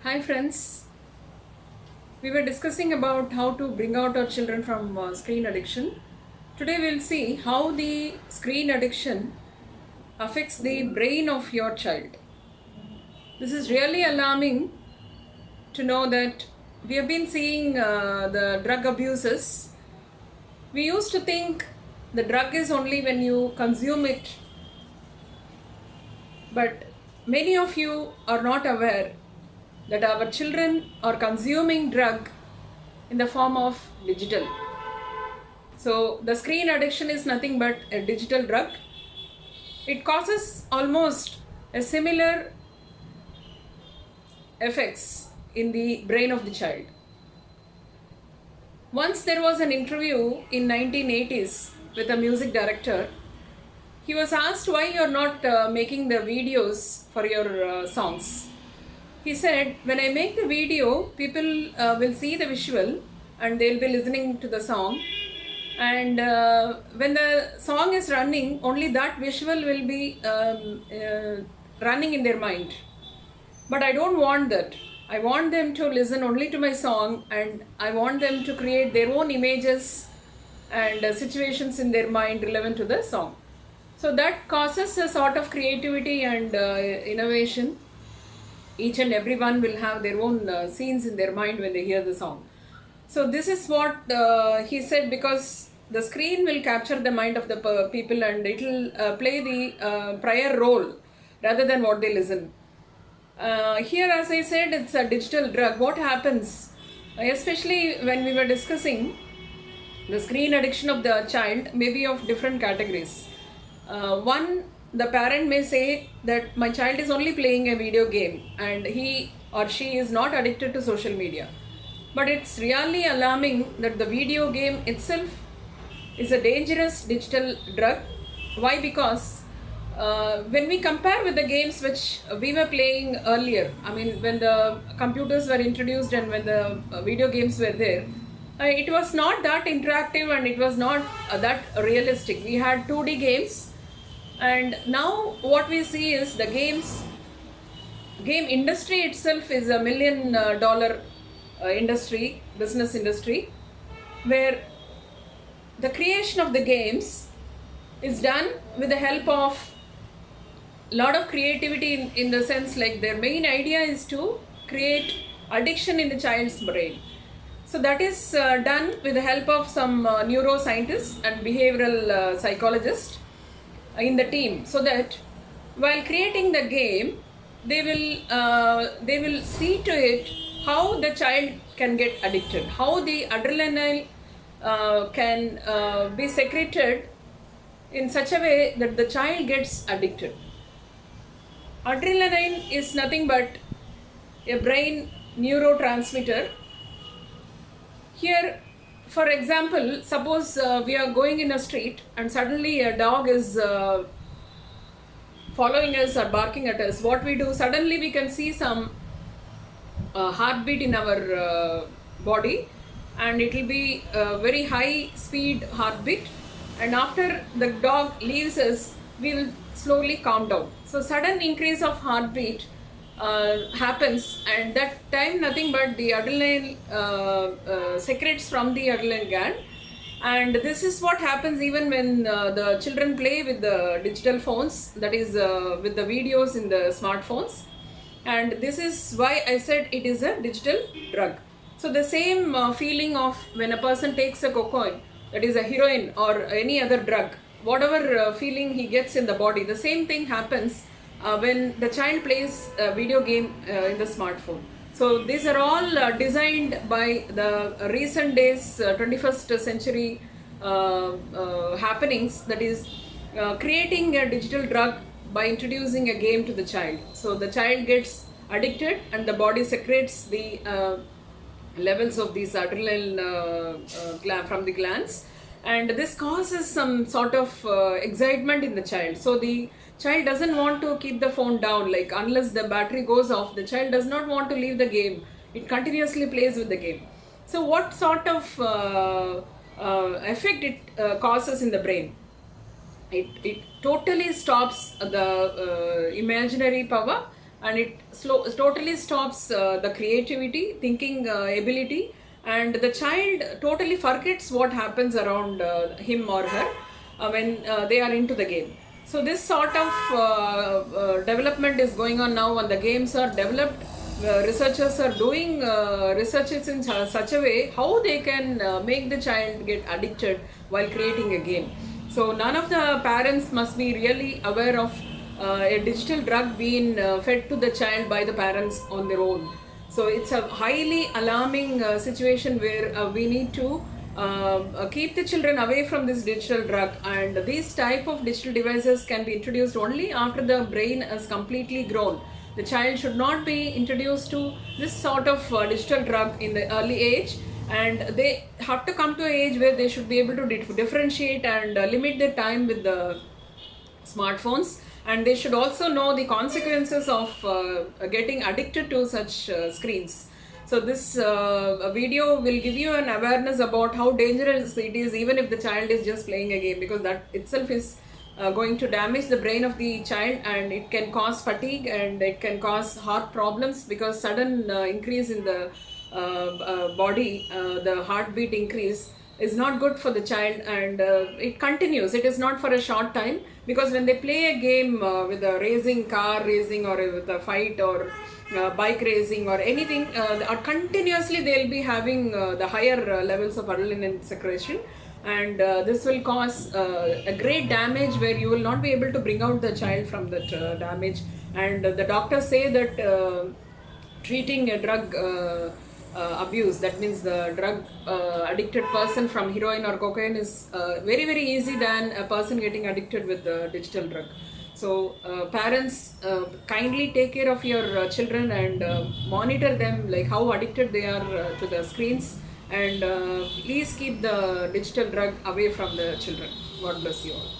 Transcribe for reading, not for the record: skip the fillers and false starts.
Hi friends, we were discussing about how to bring out our children from screen addiction. Today we'll see how the screen addiction affects the brain of your child. This is really alarming to know that we have been seeing the drug abuses. We used to think the drug is only when you consume it, but many of you are not aware that our children are consuming drug in the form of digital. So the screen addiction is nothing but a digital drug. It causes almost a similar effects in the brain of the child. Once there was an interview in 1980s with a music director. He was asked why you're not making the videos for your songs. He said, when I make the video, people will see the visual and they'll be listening to the song. And when the song is running, only that visual will be running in their mind. But I don't want that. I want them to listen only to my song, and I want them to create their own images and situations in their mind relevant to the song. So that causes a sort of creativity and innovation. Each and everyone will have their own scenes in their mind when they hear the song. So this is what he said, because the screen will capture the mind of the people, and it will play the prior role rather than what they listen. Here, as I said, it's a digital drug. What happens, especially when we were discussing the screen addiction of the child, may be of different categories. One, the parent may say that my child is only playing a video game and he or she is not addicted to social media. But it's really alarming that the video game itself is a dangerous digital drug. Why? Because when we compare with the games which we were playing earlier, I mean, when the computers were introduced and when the video games were there, it was not that interactive and it was not that realistic. We had 2D games, and now what we see is the game industry itself is $1 million business industry, where the creation of the games is done with the help of lot of creativity in the sense, like, their main idea is to create addiction in the child's brain. So that is done with the help of some neuroscientists and behavioral psychologists in the team, so that while creating the game, they will see to it how the child can get addicted, how the adrenaline can be secreted in such a way that the child gets addicted. Adrenaline is nothing but a brain neurotransmitter. Here, for example, suppose we are going in a street and suddenly a dog is following us or barking at us. What we do, suddenly we can see some heartbeat in our body, and it will be a very high speed heartbeat, and after the dog leaves us, we will slowly calm down. So sudden increase of heartbeat happens, and that time nothing but the adrenaline secretes from the adrenaline gland. And this is what happens even when the children play with the digital phones, that is with the videos in the smartphones. And this is why I said it is a digital drug. So the same feeling of when a person takes a cocaine, that is a heroin or any other drug, whatever feeling he gets in the body, the same thing happens when the child plays a video game in the smartphone. So these are all designed by the recent days 21st century happenings, that is creating a digital drug by introducing a game to the child. So the child gets addicted and the body secretes the levels of these adrenaline from the glands, and this causes some sort of excitement in the child. So the child doesn't want to keep the phone down, like, unless the battery goes off, the child does not want to leave the game. It continuously plays with the game. So what sort of effect it causes in the brain? It totally stops the imaginary power and it totally stops the creativity, thinking ability, and the child totally forgets what happens around him or her when they are into the game. So this sort of development is going on now, and the games are developed. Researchers are doing researches in such a way how they can make the child get addicted while creating a game. So none of the parents must be really aware of a digital drug being fed to the child by the parents on their own. So it's a highly alarming situation where we need to keep the children away from this digital drug, and these type of digital devices can be introduced only after the brain is completely grown. The child should not be introduced to this sort of digital drug in the early age, and they have to come to an age where they should be able to differentiate and limit their time with the smartphones, and they should also know the consequences of getting addicted to such screens. So this video will give you an awareness about how dangerous it is, even if the child is just playing a game, because that itself is going to damage the brain of the child, and it can cause fatigue, and it can cause heart problems, because sudden increase in the body, the heartbeat increase is not good for the child, and it continues. It is not for a short time, because when they play a game with a racing, car racing, or with a fight, or bike racing, or anything, continuously they'll be having the higher levels of adrenaline secretion, and this will cause a great damage where you will not be able to bring out the child from that damage. And the doctors say that treating a drug abuse, that means the drug addicted person from heroin or cocaine, is very very easy than a person getting addicted with the digital drug. So parents, kindly take care of your children, and monitor them, like how addicted they are to the screens, and please keep the digital drug away from the children. God bless you all.